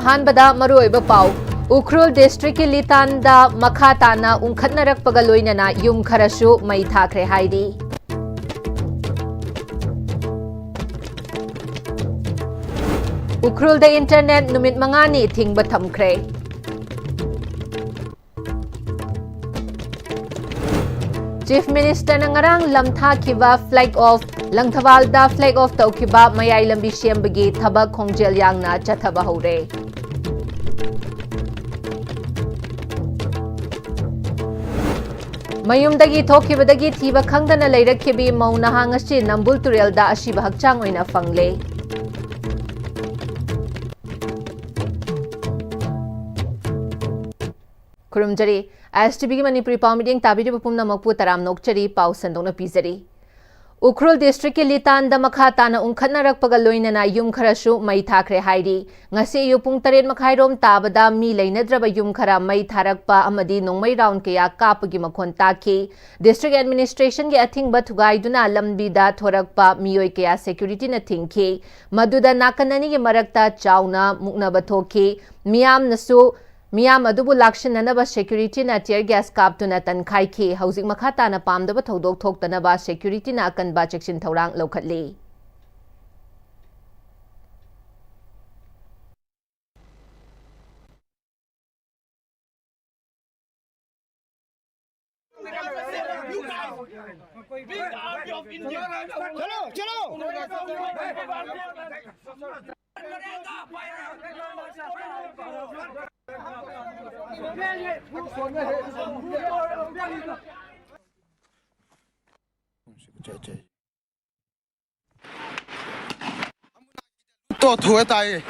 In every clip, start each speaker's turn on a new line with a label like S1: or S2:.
S1: अहानबदा मरुओइबा पाउ उख्रुल डिस्ट्रिक्ट की लितानदा मखा ताना उंखतनरकपगा लोइनना युम खरसु मई थाख्रे हाइरी। उख्रुल इंटरनेट नुमित मंगानी थिंगबा थमख्रे। चीफ मिनिस्टर नंगरांग लमथाखिबा फ्लैग ऑफ लंगथवालदा फ्लैग ऑफ तौखिबा मयाई लंबी सेमबगी थबक खोंजेल यांगना चथबा हौरे। मयुमदगी थोखिबदगी थीबा खंगदना लेरखिबी मौ नहा ngasi नंबुल तुरेलदा असिबा हक्चांग ओइना फंगले। खुरुमजरी एसटीबी की मणिपुरी पाव मीडियम ताबीरिबा पुमनमकपु तराम नोकचरी पाव संदोंना पीजरी। उख्रुल डिस्ट्रिक्ट की लितानदा मखा ताना उंखतनरकपगा लोइनना युम खरसु मई थाख्रे हाइरी। ngasi अयु पुंग 8 मखाइरोम ताबदा मी लेनद्रबा युम खरा मई थारकपा अमदी नोंगमई राउंड कया कापगी मखोन ताखी। डिस्ट्रिक्ट एडमिनिस्ट्रेशन की अथिंगबा थुगाइदुना लंबीदा थोरकपा मियोय कया सिक्योरिटी न थिंगखी। मदुदा नाकननी की मरकता चाउना मुकनबा थोखी। मियाम अदुबु लाक्सिननबा सिक्योरिटी ना टियर गैस कापतुना तनखाइखी। हौजिक मखा ताना पामदबा थौदोक थोक्तनबा सिक्योरिटी ना अकनबा चेक्सिन थौरांग लौखतली।
S2: तो थोड़े ताये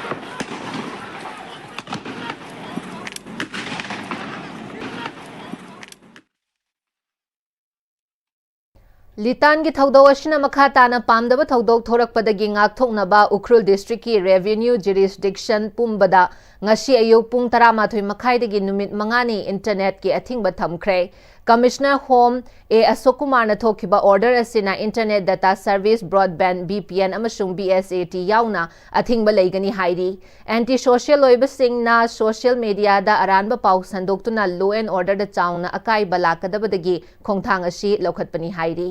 S1: लितान की थौदोक असिना मखा ताना पामदबा थौदोक थोरकपदगी ngaktoknaba उख्रुल डिस्ट्रिक्ट की रेवेन्यू जुरिसडिक्शन पुंबदा ngasi अयुक पुंग 12 मखाइदगी नुमित मंगानी इंटरनेट की अथिंगबा थमख्रे। Commissioner home A Ashok Kumar न थोखिबा ऑर्डर असिना internet data service broadband VPN अमसुंग बीएसएटी याउना अथिंगबा लेगनी हाइरी। एंटी सोशल ओइबसिंगना सोशल मीडिया दा अरानबा पाउ संदोक्तुना लो एंड ऑर्डर दा चाउना अकाई बलाकदबदगी खोंगथांग असि लौखतपनी हाइरी।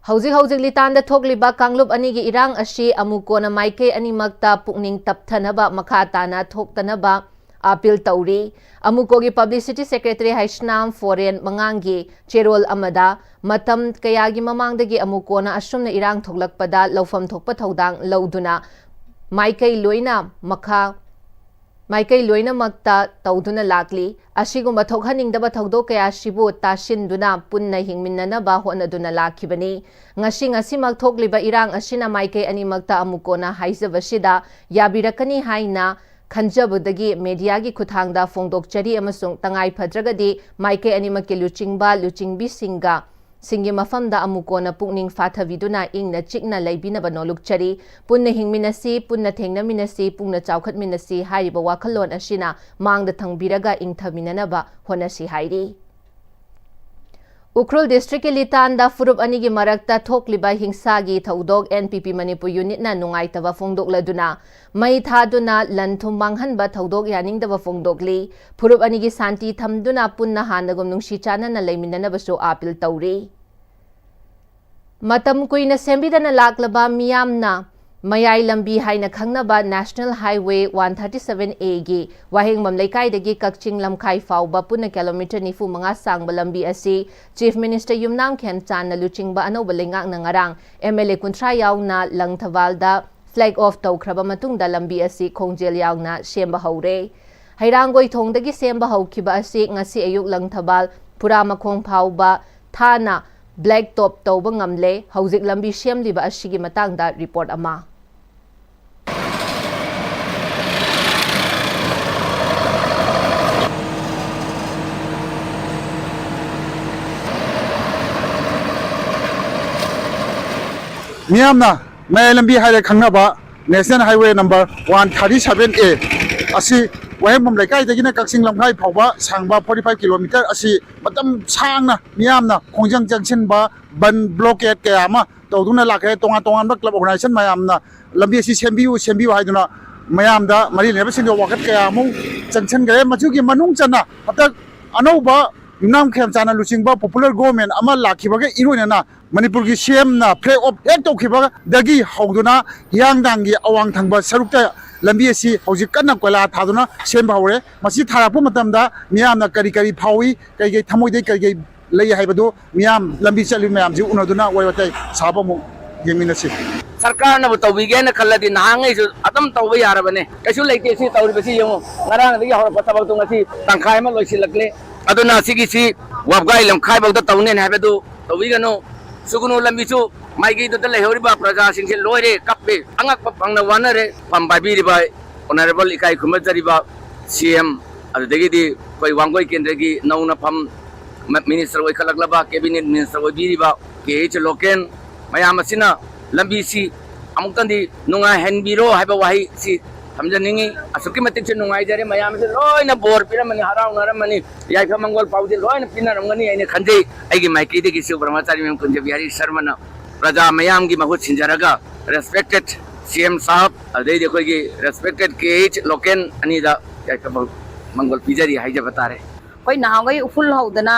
S1: हौजिक लितान थोकलिबा कांगलुप अनी की इरांग अशी अमुकोना माइके अनीमक्ता पुकनिंग तपथनबा मखा ताना थोक्तनबा अपील तौरी। अमुको की पब्लिसिटी सेक्रेटरी हाइस्नाम फॉरेन मंगांगी चेरोल अमदा मतम कयागी ममांगदगी अमुकोना असुमना इरांग थोकलकपदा लौफम थोकपा थौदांग लौदुना माइके लोइनमक्ता तौदुना लाकली। असिगुम्बा थोकहनिंगदबा थौदोक कया सिबु तासिनदुना पुन्ना हिंगमिन्ननबा होनदुना लाखिबनी। ngasi थोकलिबा इरांग असिना माइके अनीमक्ता अमुकोना हाइजबसिदा याबिरकनी हाइना खंजबदगी मीडिया की खुथांगदा फोंदोकचरी अमसुंग तंगाई फद्रगदी माइके अनीमक्के लुचिंगबा लुचिंगबिसिंगा सिंगी मफमदा अमुकोना पुकनिंग फाथविदुना इंगना चिकना लैबिनबा नोलुकचरी। पुन्ना हिंगमिनसी पुन्ना थेंगनमिनसी पुंगना चाउखतमिनसी हाइरिबा वाखलोन असिना मांगदा थंगबिरगा इंगथमिननबा होनसी हाइरी। उख्रुल डिस्ट्रिक्ट के लितानदा फुरुप अनी की मरकता थोकलिबा हिंसा की थौदोक एनपीपी मणिपुर यूनिटना नुंगाइतबा फोंदोकलदुना मई थादुना लनथुम मांगहनबा थौदोक यानिंगदबा फोंदोकली। फुरुप अनी की शांति थमदुना पुन्ना हानगुम नुंगसी चानना लैमिननबसु अपील तौरी। मतम कुइना सेंबिदना लाकलबा मियामना मयाई लंबी हाइना खंगनबा नेशनल हाईवे 137A की वाहेंगमम लेकाइदगी कक्चिंग लमखाई फाउबा पुन्ना किलोमीटर 95 सांगबा लंबी असि चीफ मिनिस्टर युमनाम खेमचान लुचिंगबा अनौबा लेंगाक नंगरांग एमएलए कुंथ्रा याउना लंगथवालदा फ्लैग ऑफ तौखरबा मतुंगदा लंबी असि खोंजेल याउना सेंबा हौरे। हैरांगोई थोंगदगी सेंबा हौखिबा असि ngasi अयुक लंगथवाल पुरामखोंग फाउबा थाना ब्लैक टॉप तौबा ngamle हौजिक लंबी सेमलिबा असिगी मतंगदा रिपोर्ट अमा।
S2: मियामना मैं लंबी हाईवे खंगनबा नेशनल हाईवे नंबर 137A असि वहेमम लेकाइदगिना कक्सिंग लमखाई फाउबा सांगबा 45 किलोमीटर असि मतम सांगना मियामना खोंजंग जंक्शन बा बन ब्लॉकेट कयामा तौदुना लाखे तोंगा तोंगा क्लब ऑर्गेनाइजेशन मयामना लंबी असी सेंबियु हाइदुना मयामदा मरी लेबसिंग वाकत कया मु जंक्शन गरे मचुगी मनुंग चना हतक अनौबा युमनाम खेमचाना लुचिंगबा पॉपुलर गवर्नमेंट अमा लाखिबगे इरोइना मणिपुर की सीएम ना फ्लैग ऑफ एक तौखिबगा दगी हौदुना हियांगदांगी अवांग थंगबा सरुकता लंबी असी हौजिक कन्ना कोला थादुना सेम हौरे मसी थारापो मतमदा मियामना करी करी फावी कई थमोइदे कई लई हाइबदो मियाम लंबी चली मैम जी उनदुना वयवतै साबमु येमिनसी
S3: सरकार ना तौबीगे न खल्लदी नांगै जो अदम तौबा यारबने कैसु लेते सी तौरिबसी यमो ngaraंगदगी हौरप तबक तो ngasi तंखाय म लोइसिलकले अदुना सिगी सी वबगाई लमखाय बगदा तौने हाइबदो तौबीगनो सुगुनु लंबीसु माइगी तो लेहौरिबा प्रजा सिंसे लोइरे कप्पे अंगक पंगना वानरे पंबाबीरिबा ऑनरेबल इकाई खुमजरिबा सीएम अदगी कोई वांगोई केंद्र की नौना फम मिनिस्टर वही खलगलबा कैबिनेट मिनिस्टर वही बीरीबा केच लोकेन मयाम असिना लंबी सी अमुक्तंदी नुंगा हेनबीरो हाइबा वाही सी हमजनिंगी असुकी मतिक से नुंगाई जरे मयाम से लोइना बोर पिरमनि हराउनरमनि याइफा मंगल पाउदे लोइना पिनरमगनि आइने खंजे आइगी माइकीदे की शिव ब्रह्मचारी मेम कुंज बिहारी शर्मना प्रजा मयाम की महुत सिंजरगा रेस्पेक्टेड सीएम साहब अदे देखो की रेस्पेक्टेड केच लोकेन अनिदा याइफा मंगल पिजरी हाइजे बता रहे
S4: कोई नहागई उफुल हौदना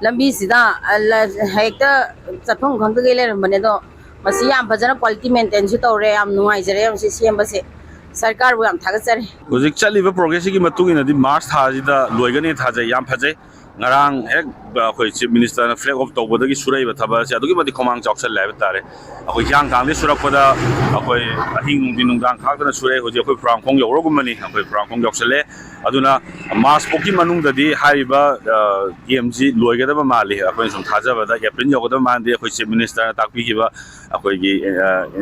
S4: लंबी सिदा हेक्ता चटफम खंगदगे लेरमने दो मसी याम फजना क्वालिटी मेंटेन सु तौरे याम नुआइजरे याम से सीएम बसे सरकार बु याम थागचरे
S5: हुजिक चलिबा प्रोग्रेस की मतुगिनदी मार्च थाजिदा लोइगने थाजे याम फजे ngarang ek khoi chief minister na flag off tawbodagi surai ba thaba se adugi madi khomang chauksal lai ba tare akoi hyang kang de surak pada akoi ahing nung dang khak na surai hoje akoi prang khong yoro gumani akoi prang khong yoksale aduna mars poki manung dadi hariba emg loigada ba mali akoi sum thaja ba da april yogoda man de akoi chief minister na takpi ki ba akoi gi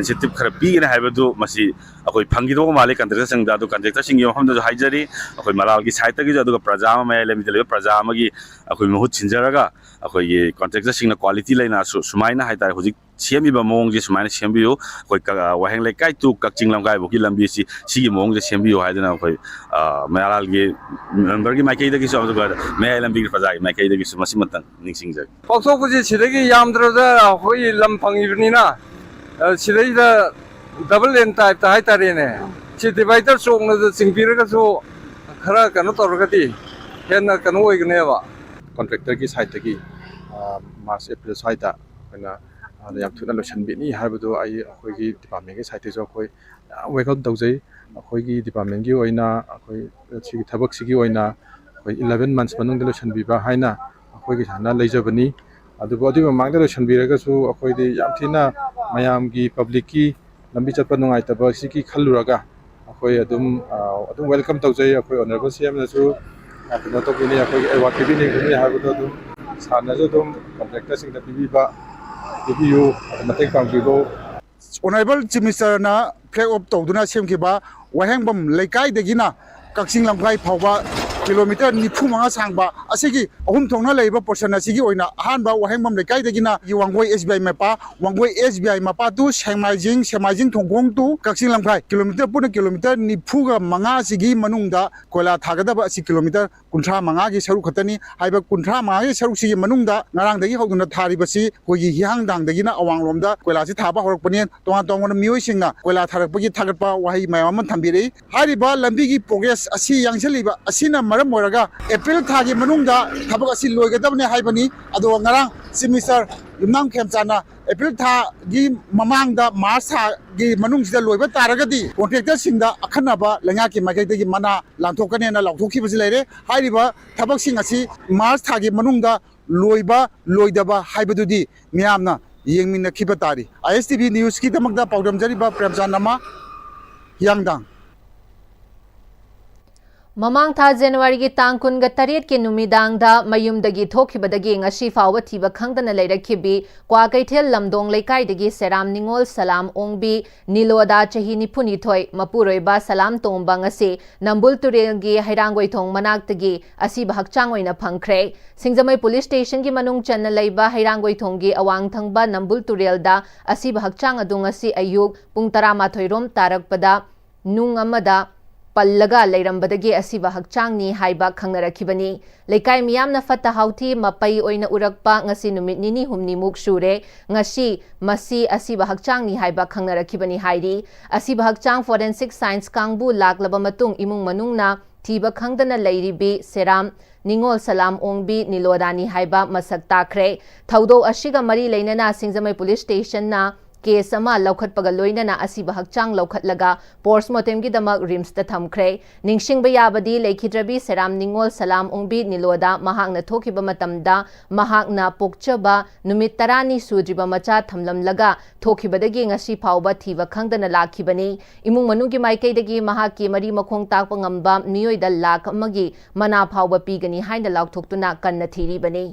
S5: incentive khara pi na haiba du masi akoi phangi do mali contractor sing da du contractor sing yo ham da haijari akoi malal gi site gi aduga praja ma lemi de praja ma gi अखोई बहुत छिंजरगा अखोई ये contractor Singh quality लेना सुमाइना है तारे हुजिक semi मोंग जे सुमाइना सेम्बियो अखोई वाहेंग लेकाई तु कक्चिंग लंगाई बोकी लंबी सी मोंग जे सेम्बियो हाइदना अखोई मयालाल गे मेंबर की माइकई दगी सब मे लंबी प्रजा की माइकई दगी मसी मतन निंगसिंग जग
S6: पक्सोकुजी सिदगी यामद्रदा अखोई लम फंगिबनिना सिदैदा डबल लेन टाइप ता हाय तारेने सि डिवाइडर सोंगना सिंगपिरगा सो खरा कनो तोरगती हेन कनो ओइगनेबा कॉन्ट्रैक्टर की साइड की मार्च अप्रैल साइड याम थुना लोसनबिनी हाबदो आई अखोई डिपार्टमेंट की साइड जो अखोई वेलकम तौजै अखोई डिपार्टमेंट की ओइना अखोई सिगी थबक सिगी ओइना अखोई 11 मंथ्स मनंग लोसनबिबा हाइना अखोई की साना लेजबनी अदुबो अदि मांग लोसनबिरगसु अखोई दि याम थिना मयाम की पब्लिक की लंबी चतप नुंगाइ तब सिगी खल्लुरगा अखोई अदुम वेलकम तौजै अखोई ऑनरेबल सीएम नसु कनो तो बिनी अखोई एवार्ड पिबिनी गुनी हाबदो दु सानजो दुम कॉन्ट्रैक्टर सिंग द पिबिबा पिबियु मते पांगिबो
S2: ऑनरेबल चीफ मिनिस्टर ना फ्लैग ऑफ तौदुना सेमखिबा वाहेंगबम लेकाई दगिना कक्सिंग लंगाई फावबा किलोमीटर 95 सांगबा असिगी अहुम थोंना लेबा पर्सन असिगी ओइना अहानबा वाहेंगबम लेकाई दगिना वांगोई एसबीआई मपा वांगोई एसबीआई मपा तु सेमाइजिंग थोंगोंग तु कक्सिंग लंगाई किलोमीटर पुन किलोमीटर 95 सिगी मनुंगदा कोला थागदबा असि किलोमीटर 95 गी सरुक खतनी हाइबा 95 गी सरुक सिगी मनुंगदा ngarangdagi hoguna tharibasi koigi hiang dangdagina awangromda koila si thaba horokpani tonga tongona miyoisingna koila tharakpagi thagatpa wahi mayam thambiri hariba lambi gi progress asi yangsaliba asina maram moraga april thagi manungda thabak asi loigadabne haibani ado ngarang chief minister yumnam khemchana april thagi mamangda march thagi manungsida loiba taragadi contractor singda akhanaba langa ki magai mana lanthokane na lauthokibasi leire hariba thabak sing asi march thagi manungda लोइबा लोइदबा हाइबदुदी मियामना येंगमिना खिबा तारी ISTV news की दमकदा पाउडम जरिबा प्रेमचांद नमा हियांगदांग
S1: ममांग था जनवरी की तांग कुनगा तरेट के नुमिदांगदा मयुमदगी थोखिबदगी ngasi फाव थिबा खंगदना लेरखिबी क्वा कैथेल लमदोंग लेकाइदगी serum निंगोल सलाम ओंगबी नीलोदा चही निफुनी थोय मपुरोइबा सलाम तोंबा ngasi नंबुल तुरेलगी हैरांगोइ थोंग मनाक्तगी असी बहकचांग ओइना फंगख्रे सिंगजमई पुलिस स्टेशन की मनुंग चन्न लेबा हैरांगोइ थोंगी अवांग थंगबा नंबुल तुरेलदा असी बहकचांग अदु ngasi अयुक पुंग 12 रोम तारकपदा नुंग अमदा पल्लगा लैरंबदगी असिबा हक्चांगनी हाइबा खंगनरखिबनी लेकाई मियामना फत्ता हाउथी मपई ओइना उरकपा ngasi numit nini humni muk shure ngasi masi asiba hakchangni haiba खंगनरखिबनी हाइरी asiba hakchang forensic science kangbu laklaba matung imung manungna thiba khangdana leiribi seram Ningol Salam Ongbi Nilodani haiba masak takre thaudo ashiga mari leinana Singzamai police station na case ama laukhat pagaloina na asiba hakchang laukhat laga postmortem gi damak rims ta thamkhre ningsing bayabadi lekhidrabi seram Ningol Salam Ongbi Niloda mahakna thokiba matamda mahakna pokchaba numit tarani sudriba macha thamlam laga thokibadagi ngasi phauba thiba khangdana lakhibani imung manugi maikaidagi mahaki mari makhong takpa ngamba miyoida lak amagi mana phauba pigani haina laukthokuna kanna thiribani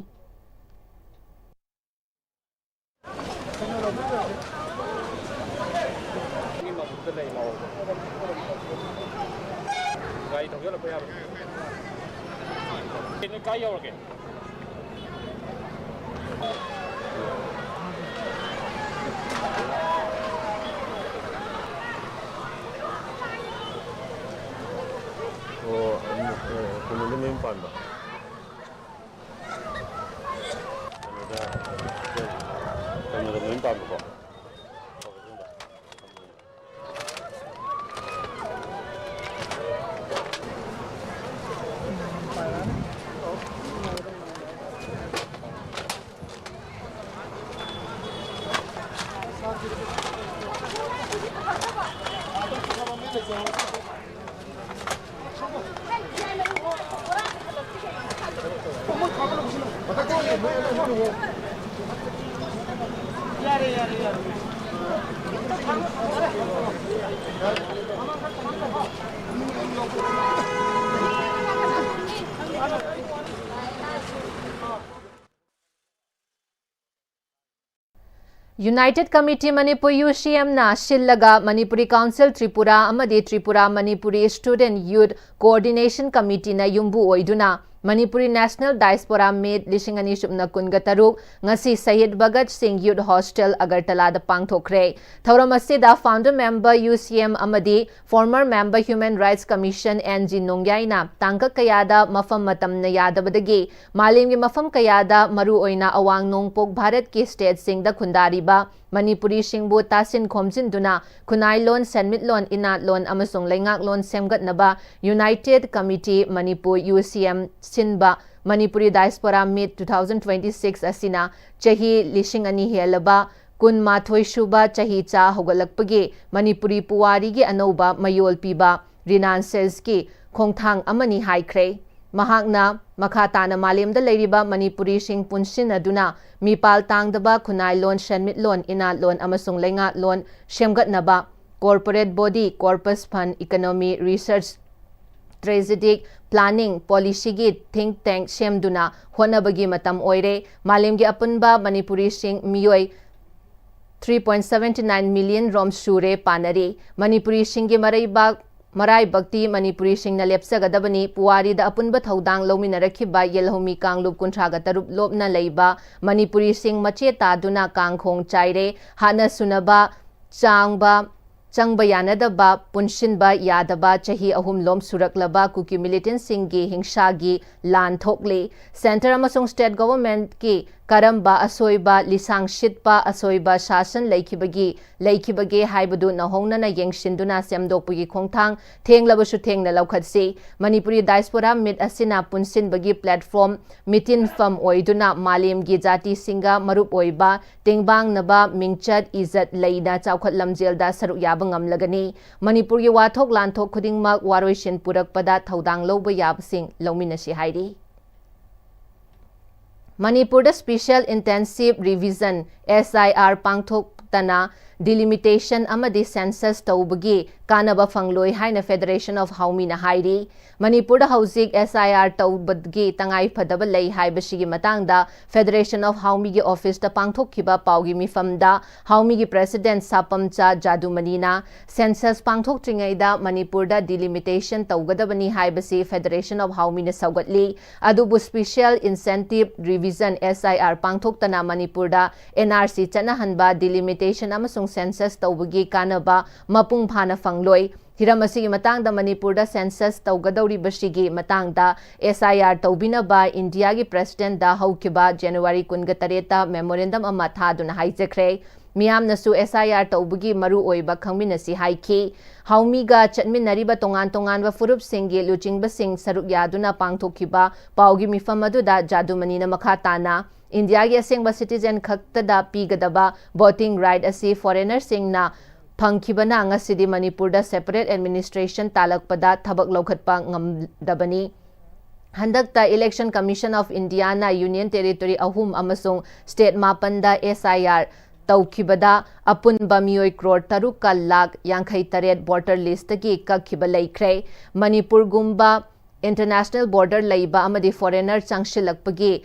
S1: United Committee Manipur UCM na Shillaga Manipuri Council Tripura amadi Tripura Manipuri Student Youth Coordination Committee na yumbu oiduna Manipuri National Diaspora Meet Lishingani Shubna Kungataruk ngasi Sayed Bhagat Singh Youth Hostel Agartala da pangthokre Thauramasi founder member UCM amadi former member Human Rights Commission NG Nongyaina tangka kayada mafam matam na yadabadagi malimgi mafam kayada maru oina awang nongpok Bharat ki state sing da khundariba Manipuri Singbu Tasin Khomjinduna Kunai Lon Senmit Lon Inat Lon amasung Lengak Lon Semgatnaba United Committee Manipur UCM Sinba Manipuri Diaspora Meet 2026 asina chahi lishing ani helaba kun mathoi shuba chahi cha hogalakpagi Manipuri Puwari gi anoba mayol piba Renances ki khongthang amani haikre Mahakna Makhatana Malimda Leriba Manipuri Sing Punshin Aduna Mipal Tangdaba Kunai Lon Shenmit Lon Inat Lon Amasung Lengat Lon Shemgat Naba Corporate Body Corpus Fund Economy Research Strategic Planning Policy Git Think Tank Shemduna Honabagi Matam Oire Malimgi Apunba Manipuri Sing Miyoi 3.79 million rom shure panare Manipuri Singi Marai Bhakti Manipuri Sing na lepsagadabani Puwari da apunba thaudang lominarakhiba Yelhomi Kanglup Kuntraga Tarup Lopna Leiba Manipuri Sing mache taduna Kangkhong Chaire Hana Sunaba Changba Changba Yanadaba Punshinba Yadaba Chahi Ahum Lom Suraklaba Kuki Militant Singgi Hingshagi Lan Thokle Center amasung State Government ki Karamba Asoiba Lisang Shitpa Asoiba Shasan Laikibagi Haibadu Nahongna na Yengshinduna Semdokpugi Kongtang Tenglabashu Teng na Laukhatsi Manipuri Diaspora Meet Asina Punsin Bagi Platform Mitin Fam Oiduna Malim Gi Jati Singa Marup Oiba Tingbang Naba Mingchat Izat Laida Chawkhat Lamjel da Saruk Yabang Amlagani Manipuri Wathok Lanthok Khudingmak Waroishin Purakpada Thaudang Loba Yabsing Lauminashi Hairi Manipur Special Intensive Revision SIR Pangthok Tana delimitation amadi census taubagi kanaba fangloi haina Federation of Haumi na hairi Manipur hauzik SIR taubagi tangai phadaba lei haibashigi matangda Federation of Haumi gi office ta pangthokkiba paugi mifamda Haumi gi president Sapamcha Jadumanina census pangthok tringaida Manipur da delimitation taugadabani haibasi Federation of Haumi na saugatli adubu special incentive revision SIR pangthok tana Manipur da NRC chanahanba delimitation amasung census taubagi kanaba mapung phana fangloi हिरम असिगी मतंगदा मणिपुरदा census तौगदौरिबसिगी मतंगदा SIR तौबिनबा India की president दा हौकिबा जनवरी 28 मेमोरेंडम अमा थादुना हाइजख्रे मियामनसु SIR तौबगी मरु ओइबा खंगमिनसी हाइखी हाउमीगा चटमिनरिबा तोंगान तोंगानबा फुरुपसिंगी लुचिंगबसिंग सरुक यादुना पांगथोखिबा पाउगी मिफम अदुदा जादुमनीना मखा ताना इंडिया की असेंगबा सिटीजन खक्तदा पीगदबा वोटिंग राइट असी फॉरेनर सिंगना फंखिबना ngасidi मणिपुरदा सेपरेट एडमिनिस्ट्रेशन तालकपदा थबक लौखटपा ngamdabani हंदकता इलेक्शन कमीशन ऑफ इंडिया ना यूनियन टेरिटरी अहुम अमसुंग स्टेट मापनदा SIR तौखिबदा अपुनबा मियोय करोड़ 3,58,38 वोटर लिस्ट की कखिबा लैख्रे मणिपुर गुम्बा इंटरनेशनल बॉर्डर लैबा अमदी फॉरेनर चंगशिलकपगी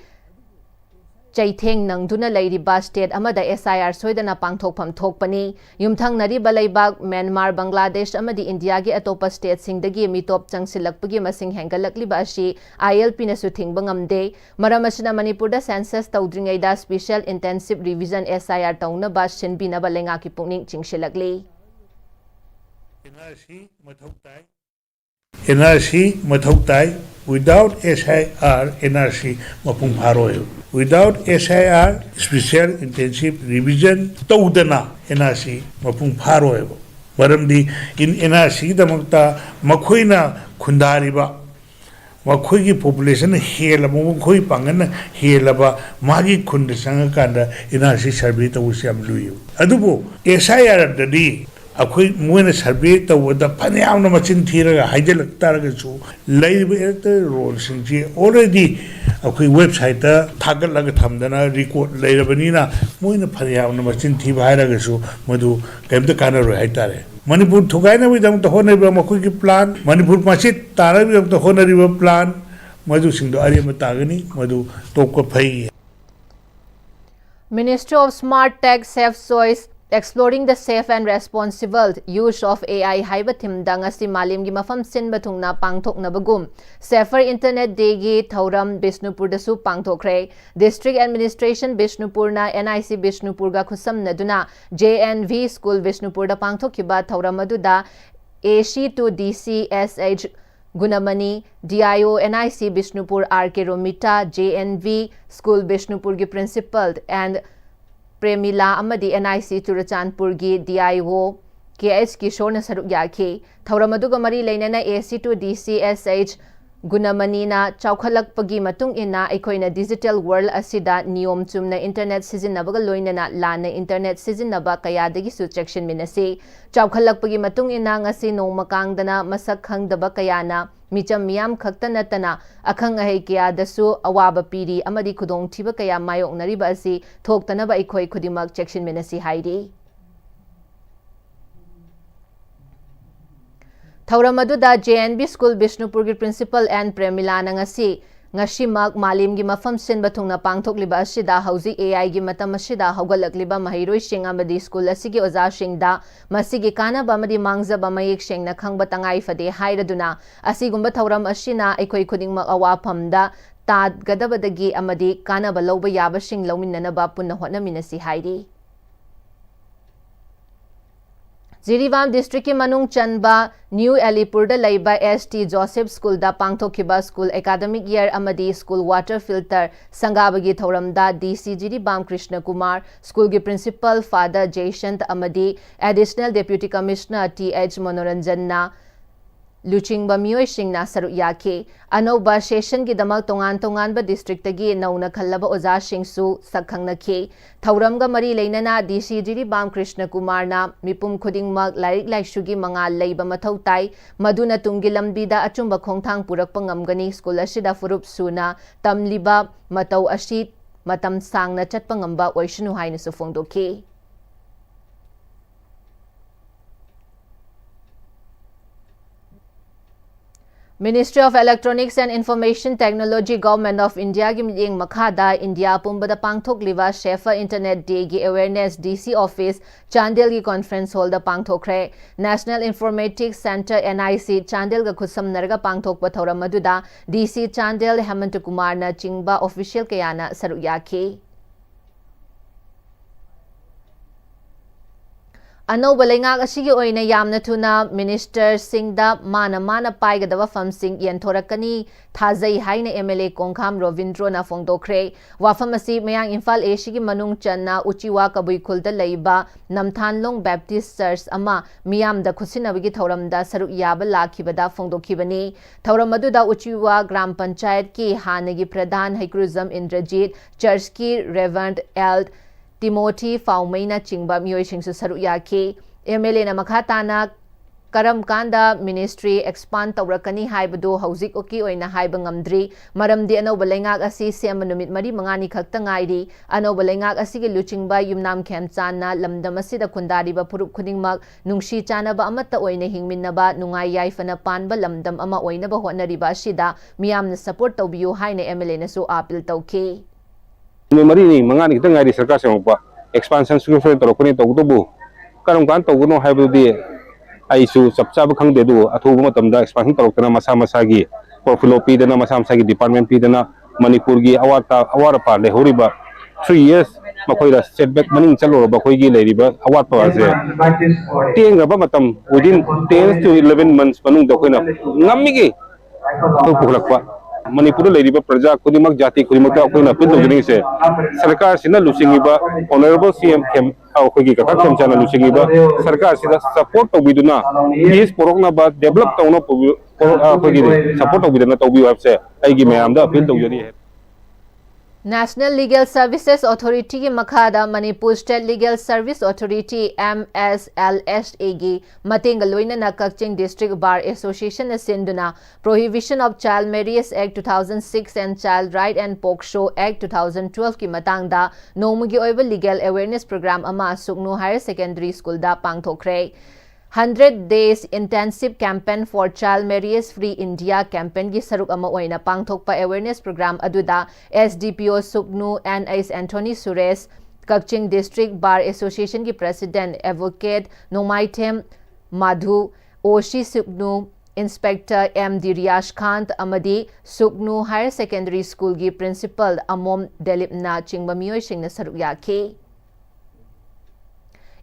S1: चैथेंग नंगदुना लैरिबा स्टेट अमदा SIR सोइदना पांगथोकफम थोकपनी युमथंगनरिबा लैबाग म्यांमार बांग्लादेश अमदी इंडिया की अतोपा स्टेट सिंगदगी मितोप चंगसिलकपगी मसिंग हेंगलकलिबा असि ILP नसु थिंगबा ngamde मरम असना मणिपुरदा सेंसस तौद्रिंगैदा स्पेशल इंटेंसिव रिविजन SIR तौनबा सिनबिनबा लेंगा की पुंगनिंग चिंगसिलकली
S7: NRC मथौताई without SIR NRC mapung pharoi without SIR special intensive revision tawdana NRC mapung pharoi maramdi in NRC damakta makhoina khundariba makhoi gi population helaba makhoi pangan helaba magi khund sangakanda NRC survey tawusiam luyu adubo SIR dadi अखोई मोइन survey तौबदा फनेयामना मचिन थीरगा हाइजलक तारगसु लैब elector roll सिंजी ऑलरेडी अखोई वेबसाइट थागलग थमदना रिकॉर्ड लैरबनीना मोइन फनेयामना मचिन थी भाइरगसु मधु कैमत कानरो हाइतारे मणिपुर थुगाइना विदम त होनरिबा मखोई की प्लान मणिपुर मासित तारबिदम त होनरिबा प्लान मधु सिंदो अरिम तागनी मधु तोको फई
S1: Ministry of Smart Tech Safe Choice Exploring the Safe and Responsible Use of AI haiba thimda ngasi malimgi mafam sinba thungna pangthoknabagum Safer Internet Day gi thauram Bishnupur dasu pangthokre District Administration Bishnupur na NIC Bishnupur ga khusamnaduna JNV School Bishnupur da pangthokhiba thauram aduda AC to DCSH Gunamani DIO NIC Bishnupur RK Romita JNV School Bishnupur gi Principal and Premila अमदी NIC Churachandpur की DIO KH किशोर सरुक याखी थौरम अदुगा मरी लेनना AC to DCSH गुनमनीना चौखलकपगी मतुंग इना अखोइना digital world असिदा नियम Chumna internet सिजिनबगा लोइनना लाना internet सिजिनबा कयादगी सु चेक्शन मिनसी चौखलकपगी मतुंग इना ngasi नोमकांगदना मसक खंगदबा कयाना मिचम मियाम खक्ता नतना अखंग अहे कयादसु अवाब पीरी अमदी खुदोंग थिबा कया मायोकनरिबा असि थोक्तनबा अखोइ खुदिमक चेक्शन मिनसी हाइरी थौरम अदुदा JNB School Bishnupur की principal N Premila ngasimak malim gi mafam sin bathungna pangthokliba asida hauji AI gi matam asida haugalakliba mahiroi sing amadi school asigi oza singda masigi kana bamadi mangza bamayek singna khangba tangai fade hairaduna asigumba thauram asina aikoi khudingmak awaphamda tad gadabadagi amadi kana balauba yaba sing lauminna ba punna hotna minasi hairi Zirivam district ki manung chanba New Alipurda laiba ST Joseph School da pangthokhiba school academic year amadi school water filter sangabagi thoramda DC Ziribam Krishna Kumar school ki principal father Jayshant amadi additional deputy commissioner TH Manoranjanna Luchingba miyoy singna saru yake anoba session ki damak tongan tongan ba district tagi nauna khallaba oza singsu sakhangna ke thauramga mari leinana DC Ziribam Krishna Kumar na mipum khudingmak lairik laishugi mangal leiba mathau tai maduna tunggi lambida achumba khongthang purakpa ngamgani school asida furup suna tamliba matau ashi matam sangna chatpa ngamba oishnu haina su phongdoke Ministry of Electronics and Information Technology Government of India ki miting makhada India pumbada pangthok liwa Safer Internet Day ki awareness DC office Chandel ki conference hall da pangthokre National Informatics Center NIC Chandel ga khusam narga pangthok pa thoram maduda DC Chandel Hemant Kumar na chingba official kayana saru yake अनौबा लेंगाक असिगी ओइना यामना थुना minister सिंगदा माना पाइगदबा फमसिंग यंथोरकनी थाजई हाइना MLA Konkham रोविंद्रोना फोंदोखरे वाफम असि मयांग इम्फाल एशिगी मनुंग चन्ना उचिवा कबुइखुलदा लैबा नमथानलोंग Baptist church अमा मियामदा खुसिनबगी थौरमदा सरुक याबा लाखिबदा फोंदोखिबनी थौरम अदुदा उचिवा ग्राम पंचायत की हानगी प्रधान हैक्रुजम Indrajit church की reverend yield Timothy फाउमैना चिंगबा मियोइसिंगसु सरुक याखी MLA ना मखाताना करम कांदा मिनिस्ट्री एक्सपांड तौरकनी हाइबदो हौजिक ओकी ओइना हाइब ngamdri मरमदि अनौबा लेंगाक असि सेम नुमित मरी मंगानी खक्ता ngairi अनौबा लेंगाक असिगे लुचिंगबा युमनाम खेमचाना लमदम असिदा खुंदारिबा फुरुप खुनिंगमक नुंगशी चानबा अमत्ता ओइना हिंगमिन्नबा नुंगाई याइफना पानबा लमदम अमा ओइनबा होनरिबा असिदा मियामना सपोर्ट तौबियो हाइना एमएलए नसु अपील तौखी
S8: मरी नहीं मंगानी खितंग ngairi सरकार सेमपा एक्सपांशन सुफर तौरकनी तौदबु करम कान तौगनो हाइबदि आइसु सबचाब खंगदे दु अथुबु मतमदा एक्सपांशन तौरकना मसा मसागी प्रोफिलो पीदना मसा मसागी डिपार्टमेंट पीदना मणिपुर की अवार पा लेहरिबा 3 years मखोइदा सेटबैक मनिंग चलो बखोइगी लेरिबा अवार पासे टेंगबा मतम विदिन 10 to 11 months मनुंग दखोइना ngamiगी तो पुखलकपा मणिपुर लेरिबा प्रजा खुदिमक जाति खुदिमक अखोइना पिन तौजनिंग से सरकार सिना लुसिंगिबा ऑनरेबल सीएम खेम अखोइगी कथा खेमचाना लुसिंगिबा सरकार सिदा सपोर्ट तौबिदुना पीस पोरकना बा डेवलप तौना अखोइगी सपोर्ट तौबिदना तौबि वेबसे आइगी मयामदा अपील तौजरी है
S1: National Legal Services Authority की मखादा Manipur state legal service authority MSLSA की मतेंग लोइना कक्चिंग डिस्ट्रिक्ट बार एसोसिएशन सिंधुना prohibition of child marriage act 2006 and child right and POCSO act 2012 की मतांगदा नोमुगी ओइबा लीगल अवेयरनेस प्रोग्राम अमा सुकनु हायर सेकेंडरी स्कूल दा पांगथोखरे 100 days intensive campaign for child marriage free India campaign की सरुक अमा ओइना पांगथोकपा awareness program अदुदा SDPO सुकनु NS Anthony Suresh Kakching district bar association की president advocate Nomaitem Madhu Oshi सुकनु इंस्पेक्टर MD रियाश खान अमदी सुकनु हायर सेकेंडरी स्कूल की प्रिंसिपल अमोम दिलीपना चिंगबा मियोइसिंगना सरुक याखी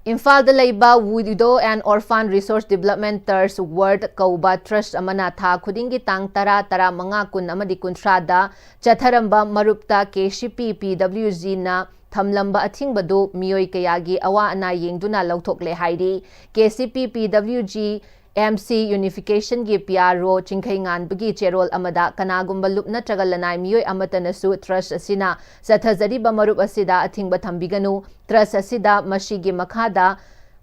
S1: इम्फाल द लैबा widow and orphan resource development टर्स वर्ड कौबा ट्रस्ट अमना था खुदिंगी तांग तरा तरा मंगा कुन अमदी कुंथ्रादा चथरंबा मरुप्ता KCP PWG ना थमलंबा अथिंगबदो मियोई कयागी अवा अना येंगदुना लौथोकले हाइरी KCP PWG MC Unification की PRO चिंखैंगानबगी चेरोल अमदा कनागुंबा लुप नत्रगा लनाय मियोय अमतनसु ट्रस्ट असिना सथजरीबा मरुप असिदा अथिंगबा थंबिगनु ट्रस्ट असिदा मशीगी मखादा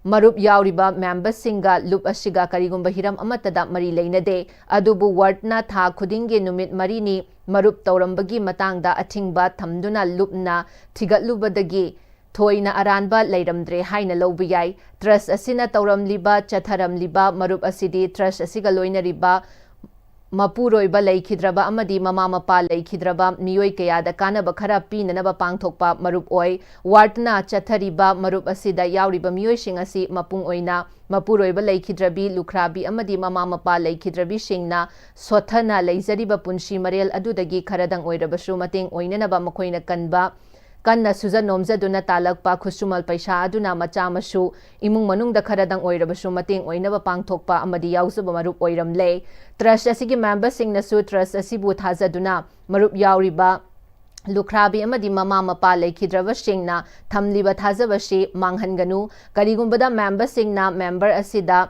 S1: मरुप यावरिबा मेंबर्स सिंगा लुप असिगा करिगुंबा हिरम अमतदा मरी लेनदे अदुबु वर्डना था खुदिंगे नुमित मरीनी मरुप तौरंबगी मतांगदा अथिंगबा थमदुना लुपना थिगतलुबदगी थोइना अरानबा लैरमद्रे हाइना लौबु याई ट्रस्ट असिना तौरमलिबा चथरमलिबा मरुप असिदी ट्रस्ट असिगा लोइनरिबा मपुरोइबा लैखिद्रबा अमदी ममा मपा लैखिद्रबा मियोय कयादा कानबा खरा पीननबा पांगथोकपा मरुप ओय वार्टना चथरिबा मरुप असिदा यावरिबा मियोयसिंग असि मपुंग ओइना मपुरोइबा लैखिद्रबी लुखराबी अमदी ममा मपा लैखिद्रबी सिंगना सोथना लैजरिबा पुंसी मरेल अदुदगी खरदंग ओइरबसु मतेंग ओइननबा मखोइना कनबा कन्ना सुजन नोमजदुना तालकपा खुसुमल पैसा अदुना मचामसु इमुंग मनुंगदा खरदंग ओइरबसु मतेंग ओइनबा पांगथोकपा अमदी याउसबा मरुप ओइरमले ट्रस्ट असिगी मेंबर सिंगनसु ट्रस्ट असिबु थाजदुना मरुप याउरिबा लुखराबी अमदी ममा मपा लैखिद्रबा सिंगना थमलिबा थाजबसि मांगहनगनु करिगुंबदा मेंबर सिंगना मेंबर असिदा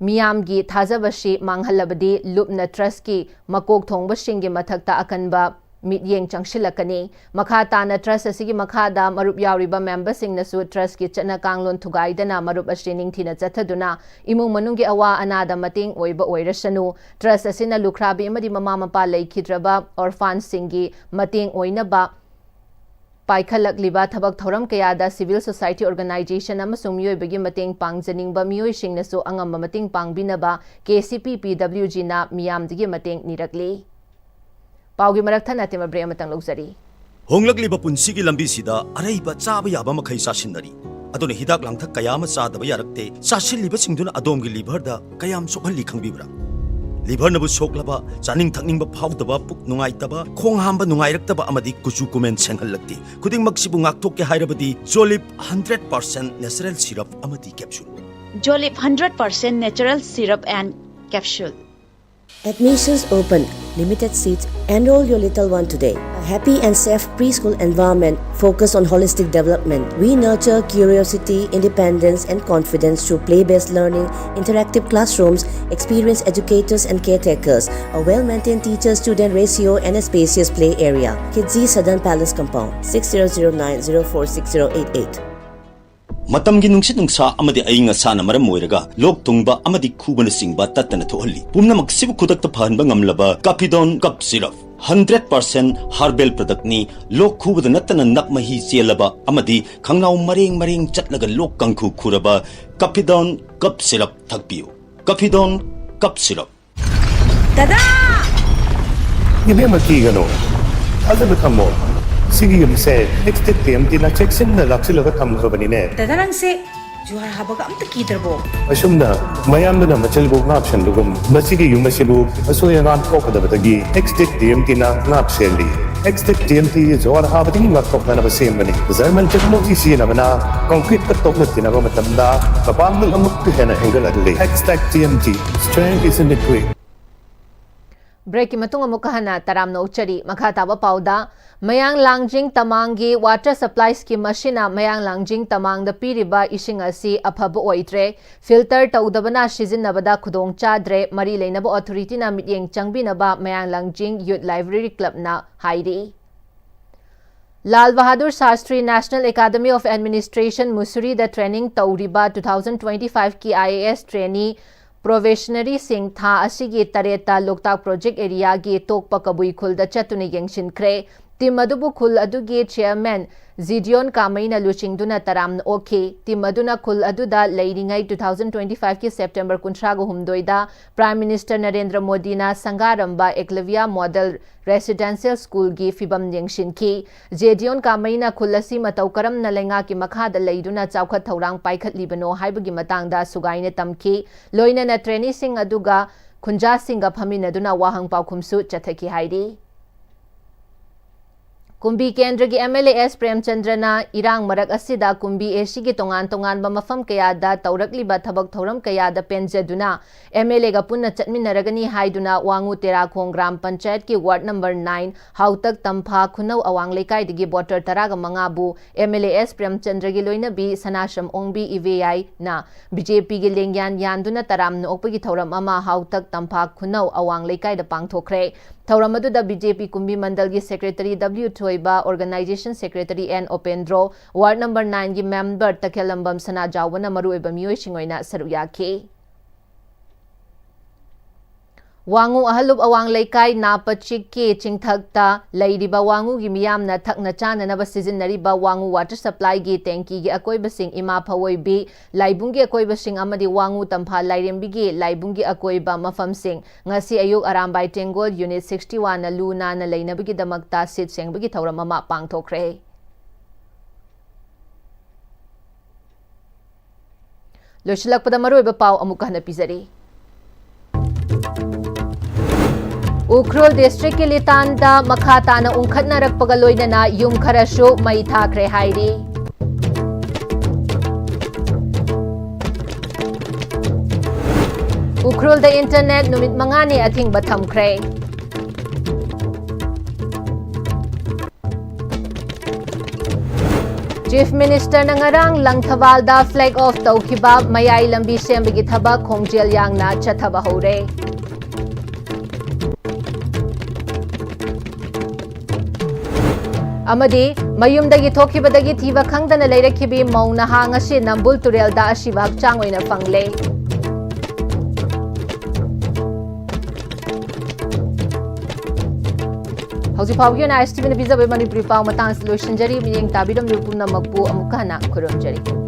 S1: मियामगी थाजबसि मांगहलबदी लुपना ट्रस्ट की मकोक थोंगबा सिंगी मथक्ता अकनबा मिटयेंग चंगशिलकनी मखा ताना ट्रस्ट असिगी मखादा मरुप यावरिबा मेंबर सिंगनसु ट्रस्ट की चना कांगलोन थुगाइदना मरुप असिनी निंगथिना चथदुना इमुंग मनुंगी अवा अनादा मतेंग ओइबा ओइरसनु ट्रस्ट असिना लुखराबी अमदी ममा मपा लैखिद्रबा ऑर्फान सिंगी मतेंग ओइनबा पाइखलकलिबा थबक थौरम कयादा सिविल सोसाइटी ऑर्गेनाइजेशन अमसुंग मियोइबगी मतेंग पांगजनिंगबा मियोइसिंगनसु अंगम मतेंग पांगबिनबा KCP PWG ना मियामदगी मतेंग निरकली पाउगी मरक नाट्यम ब्रेक अमतंग लौजरी
S9: होंगलकलिबा पुंसिगी लंबीसिदा अरैबा चाबा याबा मखै चासिनरी अदुना हिदाक लांथक कयाम चादबा यारक्ते चासिलिबा सिंगदुना अदोमगी लिभरदा कयाम सोखल्ली खंगबिब्रा livernabu soklaba chaning thakningba phawdaba puk nungaitaba khong hamba nungairakaba amadi kuchu kumen senhalakti kuding maksibu ngakthok ke hairabadi Jolip 100% natural syrup amadi capsule.
S10: Jolip 100% natural syrup and capsule.
S11: Admissions open. Limited seats. Enroll your little one today. A happy and safe preschool environment focused on holistic development. We nurture curiosity, independence, and confidence through play-based learning, interactive classrooms, experienced educators and caretakers, a well-maintained teacher-student ratio, and a spacious play area. Kidzi Southern Palace Compound, 6009046088.
S9: Matamgi nungsit nungsa amadi ayinga sana maram moiraga lok tungba amadi khubana singba tatana thohalli pumna maksibu khudakta phanba ngamlaba Capidon cup syrup 100% herbal product ni lok khubada natana nakmahi chelaba amadi khangnau mareng chatlaga lok kangkhu khuraba Capidon cup syrup thakpiu Capidon cup syrup
S10: Tada!
S7: Ibe makigano. Azab thamo. Sige yumse next TMT na check-in na laksilaga thamlo banine.
S10: Dadarang se juhar habaga amta kidrabo.
S7: Asumna mayam na machalbo option lugum masigi yumasibu asoyangan kokadabagi next TMT na napseli. Next TMT is or habati ngakok na basembani. Zaman technology siya na concrete katok na tinago matamda kapamul amuk hena angle adli. TMT strength is in the quick.
S1: Break ki matung amuk kahana taram no uchari makhataba pauda mayang langjing tamangi water supply scheme machine mayang langjing tamang da piriba ising asi aphabu oitre filter taudabana sijinnabada khudong chadre mari leinabo authority na mityeng changbinaba mayang langjing youth library club na hairi Lal Bahadur Shastri National Academy of Administration Mussoorie da training tauriba 2025 ki IAS trainee Probationary Singh Tha Asigi Tareta Loktak Project Area Gi Tokpa Kabui Khul da Chatuni Yengshin Kre Tim Adubu Khul Adugi Chairman Zidion Kamaina Luchingduna Taram Oke Tim Aduna Khul Aduda Leiringai 2025 ki September Kuntrago Humdoida Prime Minister Narendra Modi na Sangaramba Eklavia Model Residential School gi Fibam Yengshin ki Zidion Kamaina Khulasi Mataukaram na Lenga ki Makhada Leiduna Chaukhat Thaurang Paikhat Libano Haibagi Matangda Sugaine Tamki Loina na Trainee Singh Aduga Khunja Singha Phaminaduna Wahang Paukhumsu Chathaki Hairi Kumbi Kendra gi MLAS Premchandrana irang marak asida Kumbi AC gi tongan mafam kayada taurakliba thabak thoram kayada penjaduna MLA ga punna chatminaragani haiduna Wangu Terakhong Gram Panchayat ki Ward number 9 Hautak Tampha Khunau Awang Lekai digi voter taraga mangabu MLAS Premchandra gi loina bi Sanasham Ongbi EVI na BJP gi lengyan yanduna taram no okpagi thoram ama Hautak Tampha Khunau Awang Lekai da pangthokre Thauramadu da BJP Kumbi Mandal gi Secretary W Thoiba Organization Secretary N Opendro Ward number 9 gi member Takhelambam Sana Jawana Marueba Miyoi Singoina Saruyaki Wangu Ahalup Awang Lekai Napachik ki Chingthakta Leiriba Wangu gi miyamna thakna chana na basizinariba Wangu water supply gi tanki gi akoibasing ima phawoi bi laibungi akoibasing amadi Wangu Tampha Lairembi gi laibungi akoiba mafamsing ngasi ayuk Arambai Tengol Unit 61 na luna na leinabigi damakta sit sengbigi thauram ama pangthokre Loshilakpada maruiba pau amuka na pizari Ukhrul District ki Litanda Makhatana Ungkhatna Rakpaga Loinana Yum Kharashu Mai Thakre Hairi Ukhrul the internet numit mangani ating bathamkre Chief Minister nangarang Langthawalda flag off tawkhiba mayai lambi sembagi thabak khongjel yangna chathaba hore Amadi mayumdagi thokibadagi thiba khangdana leirakhibi mauna hangasi Nambul Turelda asiba hakchang oina fangle Hausi Pawgi na ISTV na bizabe Manipuri Paw matang solution jari miyeng tabidam yupuna magpu amukana kurumjari